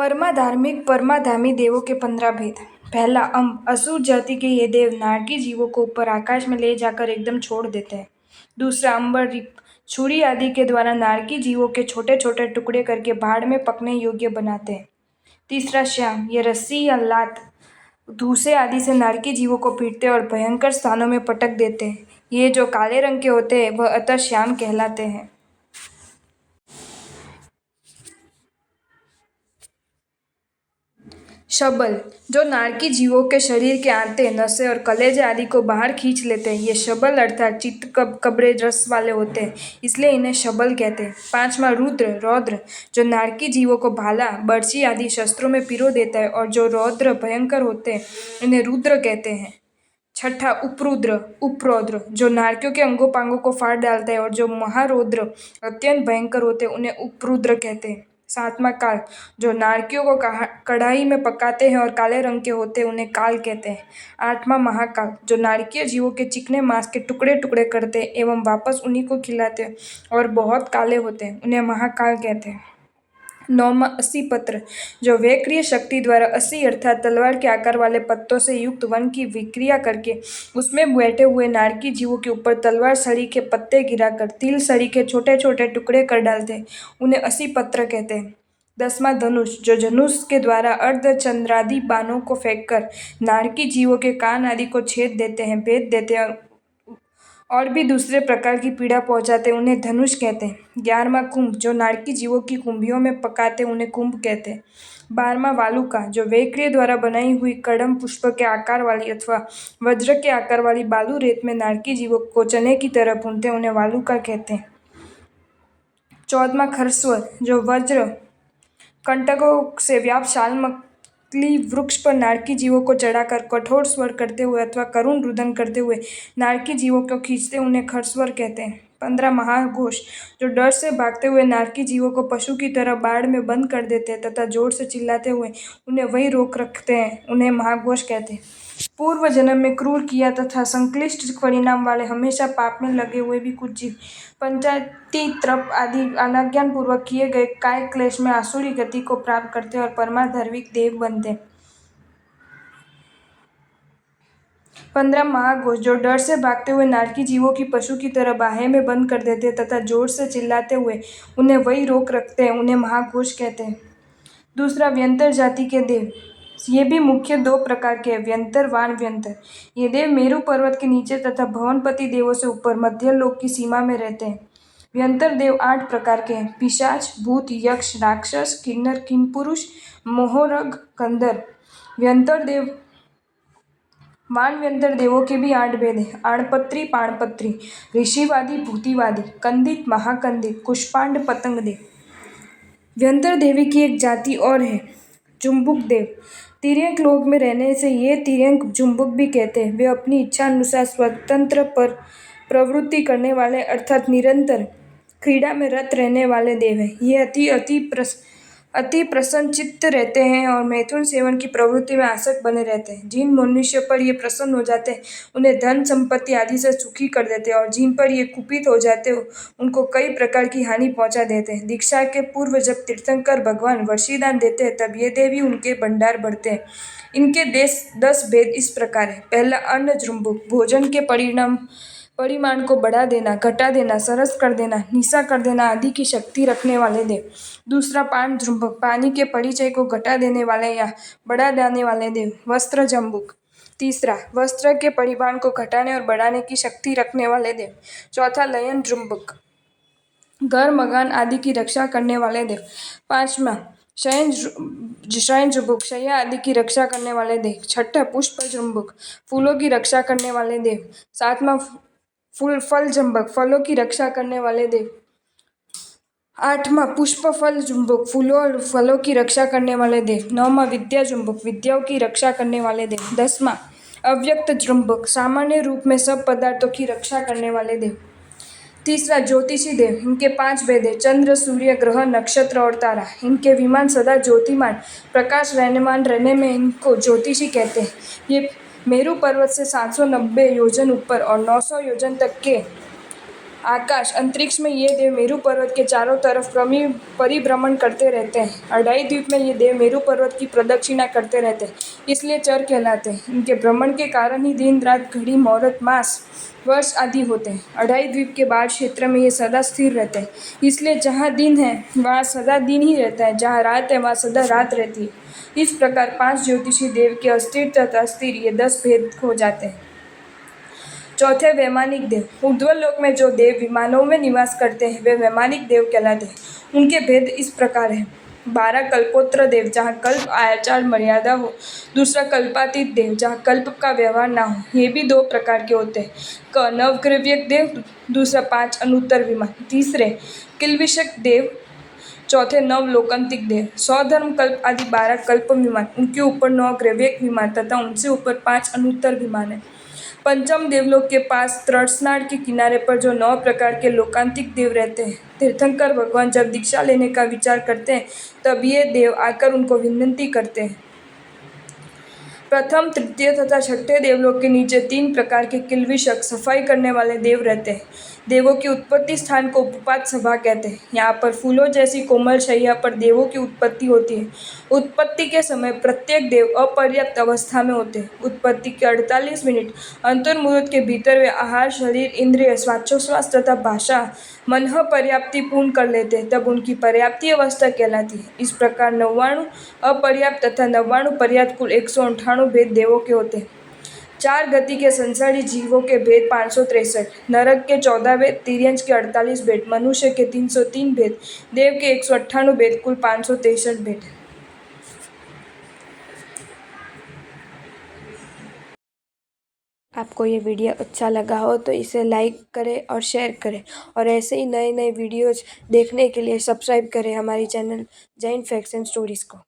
परमाधार्मिक परमाधामी देवों के 15 भेद। पहला, असुर जाति के ये देव नारकी जीवों को ऊपर आकाश में ले जाकर एकदम छोड़ देते हैं। दूसरा, अंबर छुरी आदि के द्वारा नारकी जीवों के छोटे छोटे टुकड़े करके भाड़ में पकने योग्य बनाते हैं। तीसरा, श्याम, ये रस्सी या लात धूसे आदि से नारकी जीवों को पीटते और भयंकर स्थानों में पटक देते हैं। ये जो काले रंग के होते हैं वह अतः श्याम कहलाते हैं। शबल, जो नारकी जीवों के शरीर के आंतें, नसें और कलेजे आदि को बाहर खींच लेते हैं। ये शबल अर्थात चित्त कबरे रस वाले होते हैं, इसलिए इन्हें शबल कहते हैं। पांचवा, रुद्र रौद्र, जो नारकी जीवों को भाला बर्छी आदि शस्त्रों में पिरो देता है और जो रौद्र भयंकर होते हैं, इन्हें रुद्र कहते हैं। छठा, उपरौद्र, जो नारकियों के अंगों पांगों को फाड़ डालता है और जो महारौद्र अत्यंत भयंकर होते हैं, उन्हें उपरुद्र कहते हैं। सातवां, काल, जो नारकियों को कढ़ाई में पकाते हैं और काले रंग के होते हैं, उन्हें काल कहते हैं। आठवां, महाकाल, जो नारकीय जीवों के चिकने मांस के टुकड़े टुकड़े करते हैं एवं वापस उन्हीं को खिलाते हैं और बहुत काले होते हैं, उन्हें महाकाल कहते हैं। नौवां, 80 पत्र, जो वैक्रिय शक्ति द्वारा 80 अर्थात तलवार के आकार वाले पत्तों से युक्त वन की विक्रिया करके उसमें बैठे हुए नारकी जीवों के ऊपर तलवार सड़ी के पत्ते गिराकर तिल सड़ी के छोटे छोटे टुकड़े कर डालते हैं, उन्हें 80 पत्र कहते हैं। 10वां, धनुष, जो धनुष के द्वारा अर्धचंद्रादि बाणों को फेंककर नारकी जीवों के कान आदि को छेद देते हैं, भेद देते हैं और भी दूसरे प्रकार की पीड़ा पहुंचाते हैं, उन्हें धनुष कहते हैं। 11वां, कुंभ, जो नारकी जीवों की कुंभियों में पकाते हैं, उन्हें कुंभ कहते हैं। 12वां, वालुका, जो वैक्रिय द्वारा बनाई हुई कड़म पुष्प के आकार वाली अथवा वज्र के आकार वाली बालू रेत में नारकी जीवों को चने की तरह भूनते हैं, उन्हें वालुका कहते हैं। 14वां, खरस्वर, जो वज्र कंटकों से व्याप्त शालमली वृक्ष पर नारकी जीवों को चढ़ाकर कठोर स्वर करते हुए अथवा करुण रुदन करते हुए नारकी जीवों को खींचते, उन्हें खरस्वर कहते हैं। 15, महाघोष, जो डर से भागते हुए नारकी जीवों को पशु की तरह बाड़ में बंद कर देते हैं तथा जोर से चिल्लाते हुए उन्हें वहीं रोक रखते हैं, उन्हें महाघोष कहते हैं। पूर्व जन्म में क्रूर किया तथा संक्लिष्ट परिणाम वाले हमेशा पाप में लगे हुए भी कुछ जीव पंचायती त्रप आदि अनाज्ञापूर्वक किए गए काय क्लेश में आसुरी गति को प्राप्त करते और परमाधार्मिक देव बनते। 15, महाघोष, जो डर से भागते हुए नारकी जीवों की पशु की तरह बाहे में बंद कर देते हैं तथा जोर से चिल्लाते हुए उन्हें वहीं रोक रखते हैं, उन्हें महाघोष कहते हैं। दूसरा, व्यंतर जाति के देव, ये भी मुख्य 2 प्रकार के हैं, व्यंतर, वान व्यंतर। ये देव मेरु पर्वत के नीचे तथा भवनपति देवों से ऊपर मध्य लोक की सीमा में रहते हैं। व्यंतर देव 8 प्रकार के हैं, पिशाच, भूत, यक्ष, राक्षस, किन्नर, किंपुरुष, मोहरग, गंधर्व। व्यंतर देव वान व्यंतर देवों के भी 8 भेद हैं, आणपत्री, पाणपत्री, ऋषिवादी, भूतिवादी, कंदित, महाकंदित, कुष्पांड, पतंग देव। व्यंतर देवी की एक जाति और है, जुम्बुक देव। तिर्यक लोक में रहने से ये तिर्यक जुम्बुक भी कहते हैं। वे अपनी इच्छा अनुसार स्वतंत्र पर प्रवृत्ति करने वाले अर्थात निरंतर क्रीड़ा में रत रहने वाले देव हैं। ये अति प्रसन्नचित्त रहते हैं और मैथुन सेवन की प्रवृत्ति में आसक्त बने रहते हैं। जिन मनुष्य पर ये प्रसन्न हो जाते हैं उन्हें धन संपत्ति आदि से सुखी कर देते हैं और जिन पर ये कुपित हो जाते हैं उनको कई प्रकार की हानि पहुंचा देते हैं। दीक्षा के पूर्व जब तीर्थंकर भगवान वर्षिदान देते हैं तब ये देवी उनके भंडार भरते हैं। इनके 10 भेद इस प्रकार है। पहला, अन्न जुम्बुक, भोजन के परिमाण को बढ़ा देना, घटा देना, सरस कर देना, निशा कर देना आदि की शक्ति रखने वाले देव। दूसरा, पान जुम्बुक, पानी के परिचय को घटा देने वाले या बढ़ा देने वाले देव। वस्त्र जम्बुक। तीसरा, वस्त्र के परिमाण को घटाने और बढ़ाने की शक्ति रखने वाले देव। चौथा, लयन जुम्बुक, घर मकान आदि की रक्षा करने वाले देव। पांचवा, शयन जुम्बुक, शैया आदि की रक्षा करने वाले देव। छठा, पुष्प जुम्बुक, फूलों की रक्षा करने वाले देव। सातवां, फल जुम्बुक, फलों की रक्षा करने वाले देव। आठवां, पुष्प फल जुम्बुक, फूलों और फलों की रक्षा करने वाले देव। नौवां, विद्या जुम्बुक, विद्याओं की रक्षा करने वाले देव। 10वां, अव्यक्त जुम्बुक, सामान्य रूप में सब पदार्थों की रक्षा करने वाले देव। तीसरा, ज्योतिषी देव, इनके 5 भेद हैं, चंद्र, सूर्य, ग्रह, नक्षत्र और तारा। इनके विमान सदा ज्योतिमान प्रकाश रहमान रहने में इनको ज्योतिषी कहते हैं। ये मेरु पर्वत से 790 योजन ऊपर और 900 योजन तक के आकाश अंतरिक्ष में ये देव मेरु पर्वत के चारों तरफ परिभ्रमण करते रहते हैं। अढ़ाई द्वीप में ये देव मेरु पर्वत की प्रदक्षिणा करते रहते हैं, इसलिए चर कहलाते हैं। इनके भ्रमण के कारण ही दिन रात घड़ी मुहूर्त मास वर्ष आदि होते हैं। अढ़ाई द्वीप के बाढ़ क्षेत्र में ये सदा स्थिर रहते हैं, इसलिए जहाँ दिन है वहाँ सदा दिन ही रहता है, जहाँ रात है वहाँ सदा रात रहती है। इस प्रकार 5 ज्योतिषी देव के अस्थिर तथा स्थिर ये 10 भेद हो जाते हैं। चौथे वैमानिक देव। ऊर्ध्व लोक में जो देव विमानों में निवास करते हैं वे वैमानिक देव कहलाते हैं। उनके भेद इस प्रकार हैं। 12 कल्पोत्तर देव, जहाँ कल्प आचार मर्यादा हो। दूसरा कल्पातीत देव, जहाँ कल्प का व्यवहार ना हो। ये भी 2 प्रकार के होते हैं। नवग्रव्यक देव, दूसरा 5 अनुत्तर विमान। तीसरे किल्विषक देव, चौथे नवलोकांतिक देव। 100 धर्म कल्प आदि 12 कल्प विमान, उनके ऊपर 9 ग्रव्यक विमान तथा उनसे ऊपर 5 अनुत्तर विमान है। पंचम देवलोक के पास तृष्णार्थ के किनारे पर जो 9 प्रकार के लोकांतिक देव रहते हैं। तीर्थंकर भगवान जब दीक्षा लेने का विचार करते हैं तब ये देव आकर उनको विनती करते हैं। प्रथम, तृतीय तथा छठे देवलोक के नीचे 3 प्रकार के किल्विषक सफाई करने वाले देव रहते हैं। देवों की उत्पत्ति स्थान को उपपात सभा कहते हैं। यहाँ पर फूलों जैसी कोमल शैया पर देवों की उत्पत्ति होती है। उत्पत्ति के समय प्रत्येक देव अपर्याप्त अवस्था में होते हैं। उत्पत्ति के 48 मिनट अंतर्मुहूर्त के भीतर वे आहार, शरीर, इंद्रिय, श्वासोच्छ्वास तथा भाषा मन पर्याप्ति पूर्ण कर लेते हैं, तब उनकी पर्याप्ति अवस्था कहलाती है। इस प्रकार 99 अपर्याप्त तथा 99 पर्याप्त कुल 198 भेद देवों के होते हैं। 4 गति के संसारी जीवों के भेद 563, नरक के 14 भेद, तिर्यंच के 48 भेद, मनुष्य के 303 भेद, देव के 198 भेद, कुल 563 भेद। आपको ये वीडियो अच्छा लगा हो तो इसे लाइक करें और शेयर करें, और ऐसे ही नए नए वीडियोज़ देखने के लिए सब्सक्राइब करें हमारी channel Jain facts and stories को।